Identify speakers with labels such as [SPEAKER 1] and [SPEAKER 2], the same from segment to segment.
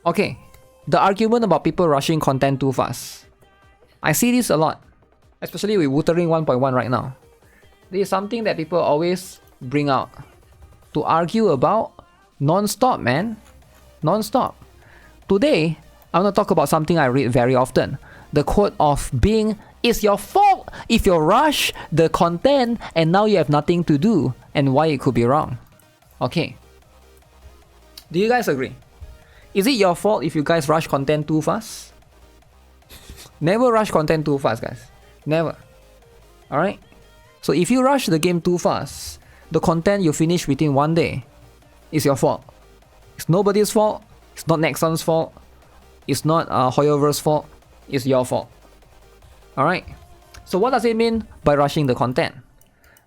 [SPEAKER 1] Okay, the argument about people rushing content too fast. I see this a lot, especially with Wuthering 1.1 right now. This is something that people always bring out to argue about non-stop, man. Non-stop. Today, I'm going to talk about something I read very often. The quote of being, "It's your fault if you rush the content and now you have nothing to do," and why it could be wrong. Okay. Do you guys agree? Is it your fault if you guys rush content too fast? Never rush content too fast, guys. Never. Alright? So if you rush the game too fast, the content you finish within one day is your fault. It's nobody's fault. It's not Nexon's fault. It's not Hoyover's fault. It's your fault. Alright? So what does it mean by rushing the content?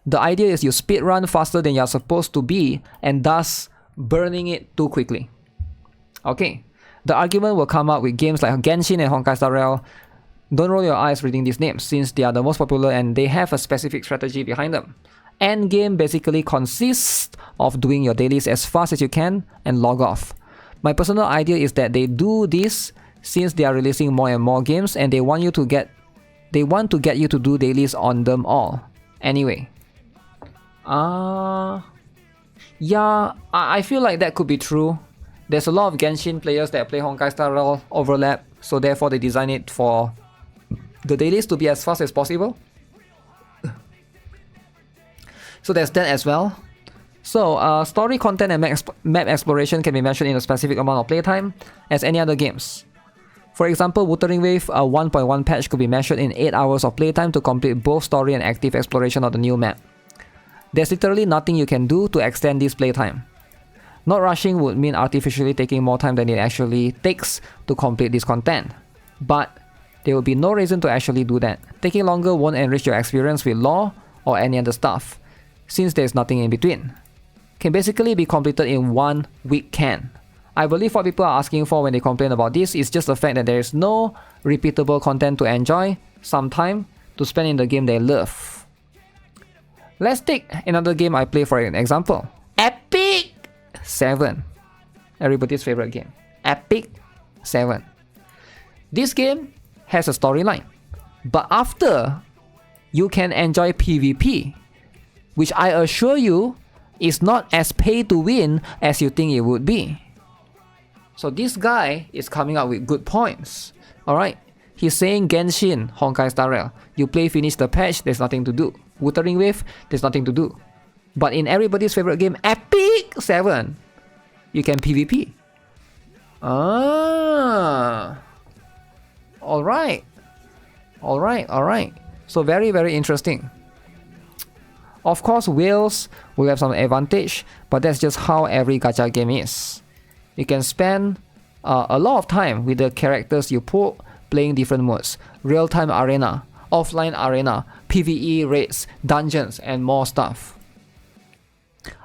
[SPEAKER 1] The idea is you speed run faster than you're supposed to be and thus burning it too quickly. Okay. The argument will come up with games like Genshin and Honkai Star Rail. Don't roll your eyes reading these names since they are the most popular and they have a specific strategy behind them. Endgame basically consists of doing your dailies as fast as you can and log off. My personal idea is that they do this since they are releasing more and more games and they want to get you to do dailies on them all. Anyway. Yeah, I feel like that could be true. There's a lot of Genshin players that play Honkai Star Rail overlap, so therefore they design it for the dailies to be as fast as possible. So there's that as well. So story content and map exploration can be measured in a specific amount of playtime as any other games. For example, Wuthering Wave 1.1 patch could be measured in 8 hours of playtime to complete both story and active exploration of the new map. There's literally nothing you can do to extend this playtime. Not rushing would mean artificially taking more time than it actually takes to complete this content. But there will be no reason to actually do that. Taking longer won't enrich your experience with lore or any other stuff, since there's nothing in between. Can basically be completed in 1 weekend. I believe what people are asking for when they complain about this is just the fact that there is no repeatable content to enjoy, some time to spend in the game they love. Let's take another game I play for an example. Epic 7. Everybody's favorite game. Epic 7. This game has a storyline, but after you can enjoy PvP, which I assure you is not as pay to win as you think it would be. So this guy is coming up with good points. Alright, he's saying Genshin, Honkai Star Rail, you play finish the patch, there's nothing to do. Wuthering Wave, there's nothing to do. But in everybody's favorite game, Epic 7, you can PvP. Alright. So very, very interesting. Of course, whales will have some advantage, but that's just how every gacha game is. You can spend a lot of time with the characters you pull playing different modes. Real-time arena, offline arena, PvE raids, dungeons, and more stuff.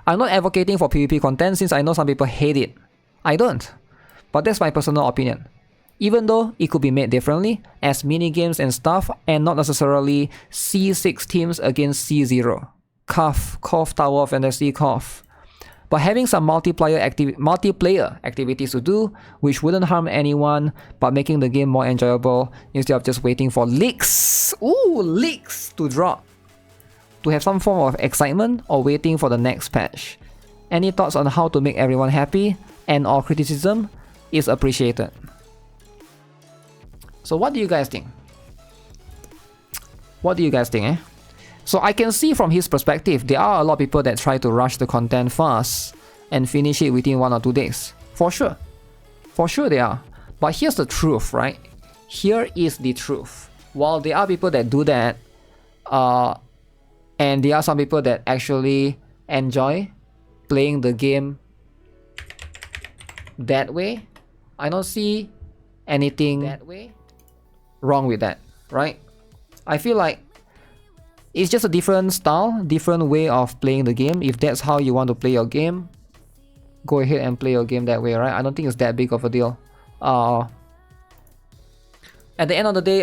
[SPEAKER 1] I'm not advocating for PvP content since I know some people hate it. I don't. But that's my personal opinion. Even though it could be made differently as minigames and stuff and not necessarily C6 teams against C0. Cough, Tower of Fantasy, cough. But having some multiplayer activities to do, which wouldn't harm anyone, but making the game more enjoyable instead of just waiting for leaks to drop. To have some form of excitement or waiting for the next patch. Any thoughts on how to make everyone happy and or criticism is appreciated. So what do you guys think? So I can see from his perspective, there are a lot of people that try to rush the content fast and finish it within 1 or 2 days. For sure they are. But here's the truth, right? Here is the truth. While there are people that do that, and there are some people that actually enjoy playing the game that way, I don't see anything wrong with that, right? I feel like it's just a different style, different way of playing the game. If that's how you want to play your game, go ahead and play your game that way, right? I don't think it's that big of a deal. At the end of the day,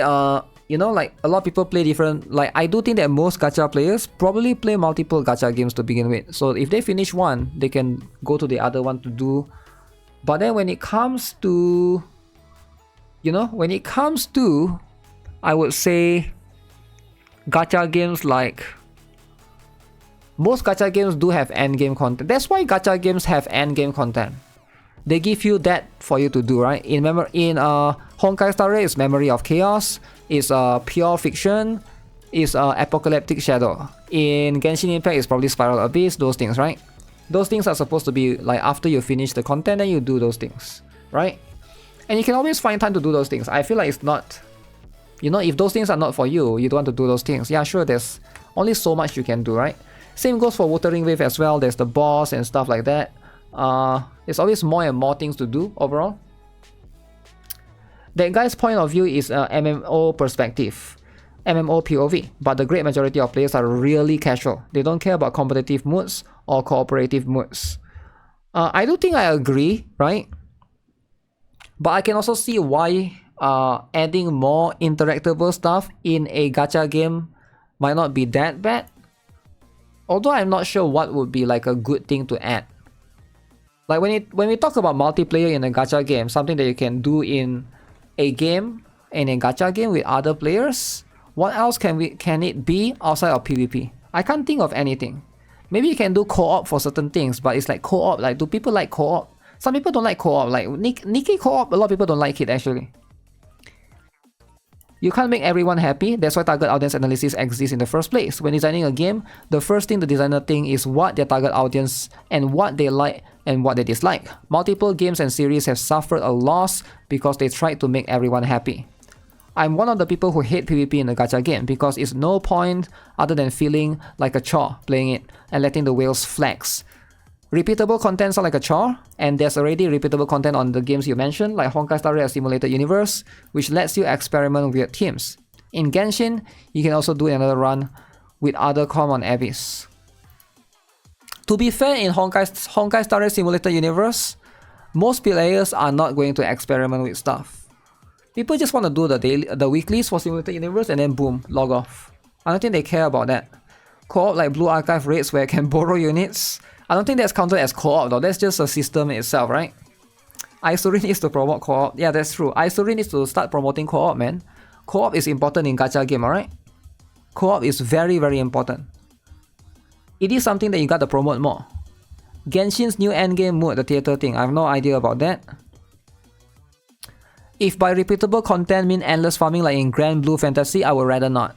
[SPEAKER 1] you know, like a lot of people play different. Like I do think that most gacha players probably play multiple gacha games to begin with. So if they finish one, they can go to the other one to do But then when it comes to, I would say, gacha games, like, most gacha games do have endgame content. That's why gacha games have endgame content. They give you that for you to do, right? In Honkai Star Rail, it's Memory of Chaos, it's Pure Fiction, it's Apocalyptic Shadow. In Genshin Impact, it's probably Spiral Abyss, those things, right? Those things are supposed to be like after you finish the content, then you do those things, right? And you can always find time to do those things. I feel like it's not, if those things are not for you, you don't want to do those things. Yeah, sure, there's only so much you can do, right? Same goes for Wuthering Wave as well. There's the boss and stuff like that. There's always more and more things to do overall. That guy's point of view is MMO perspective, MMO POV, but the great majority of players are really casual. They don't care about competitive modes or cooperative modes. I do think I agree, right? But I can also see why adding more interactable stuff in a gacha game might not be that bad. Although I'm not sure what would be like a good thing to add. Like when we talk about multiplayer in a gacha game, something that you can do in a game, in a gacha game with other players, what else can it be outside of PvP? I can't think of anything. Maybe you can do co-op for certain things, but it's like co-op, like do people like co-op? Some people don't like co-op, like Nikkei co-op, a lot of people don't like it actually. You can't make everyone happy, that's why target audience analysis exists in the first place. When designing a game, the first thing the designer thinks is what their target audience and what they like and what they dislike. Multiple games and series have suffered a loss because they tried to make everyone happy. I'm one of the people who hate PvP in a gacha game because it's no point other than feeling like a chore playing it and letting the whales flex. Repeatable contents are like a chore, and there's already repeatable content on the games you mentioned, like Honkai Star Rail Simulated Universe, which lets you experiment with weird themes. In Genshin, you can also do another run with other common Abyss. To be fair, in Honkai Star Rail Simulated Universe, most players are not going to experiment with stuff. People just want to do the weeklies for Simulated Universe and then boom, log off. I don't think they care about that. Co-op like Blue Archive raids where I can borrow units, I don't think that's counted as co-op though, that's just a system itself, right? Isuri needs to promote co-op. Yeah, that's true. Isuri needs to start promoting co-op, man. Co-op is important in gacha game, alright? Co-op is very, very important. It is something that you gotta promote more. Genshin's new endgame mode, the theater thing, I have no idea about that. If by repeatable content mean endless farming like in Grand Blue Fantasy, I would rather not.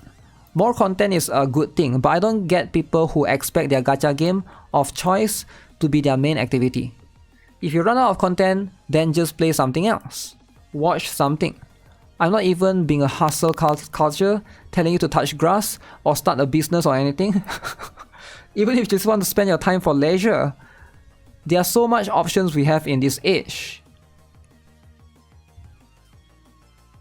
[SPEAKER 1] More content is a good thing, but I don't get people who expect their gacha game of choice to be their main activity. If you run out of content, then just play something else. Watch something. I'm not even being a hustle culture telling you to touch grass or start a business or anything. Even if you just want to spend your time for leisure, there are so much options we have in this age.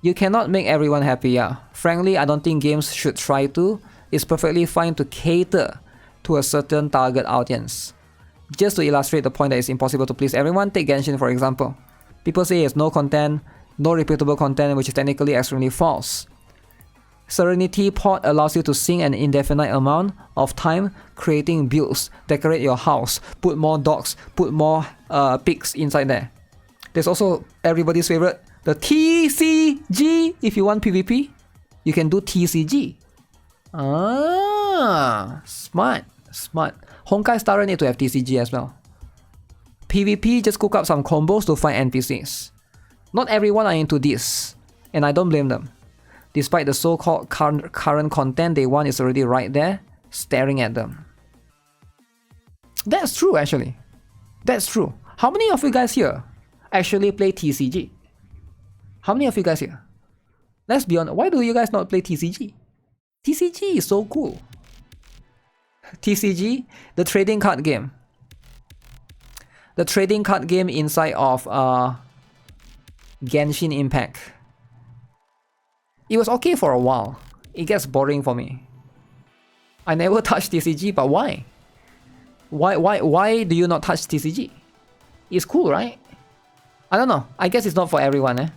[SPEAKER 1] You cannot make everyone happy, yeah. Frankly, I don't think games should try to. It's perfectly fine to cater to a certain target audience. Just to illustrate the point that it's impossible to please everyone, take Genshin for example. People say it's no content, no repeatable content, which is technically extremely false. Serenity Pod allows you to sink an indefinite amount of time creating builds, decorate your house, put more dogs, put more pigs inside there. There's also everybody's favorite, the TCG. If you want PvP, you can do TCG. Ah, smart. Honkai Star Rail need to have TCG as well. PvP, just cook up some combos to fight NPCs. Not everyone are into this, and I don't blame them. Despite the so-called current content they want is already right there, staring at them. That's true actually. That's true. How many of you guys here actually play TCG? How many of you guys here? Let's be honest, why do you guys not play TCG? TCG is so cool. TCG, the trading card game. The trading card game inside of Genshin Impact. It was okay for a while. It gets boring for me. I never touched TCG, but why? Why do you not touch TCG? It's cool, right? I don't know. I guess it's not for everyone, eh?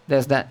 [SPEAKER 1] There's that.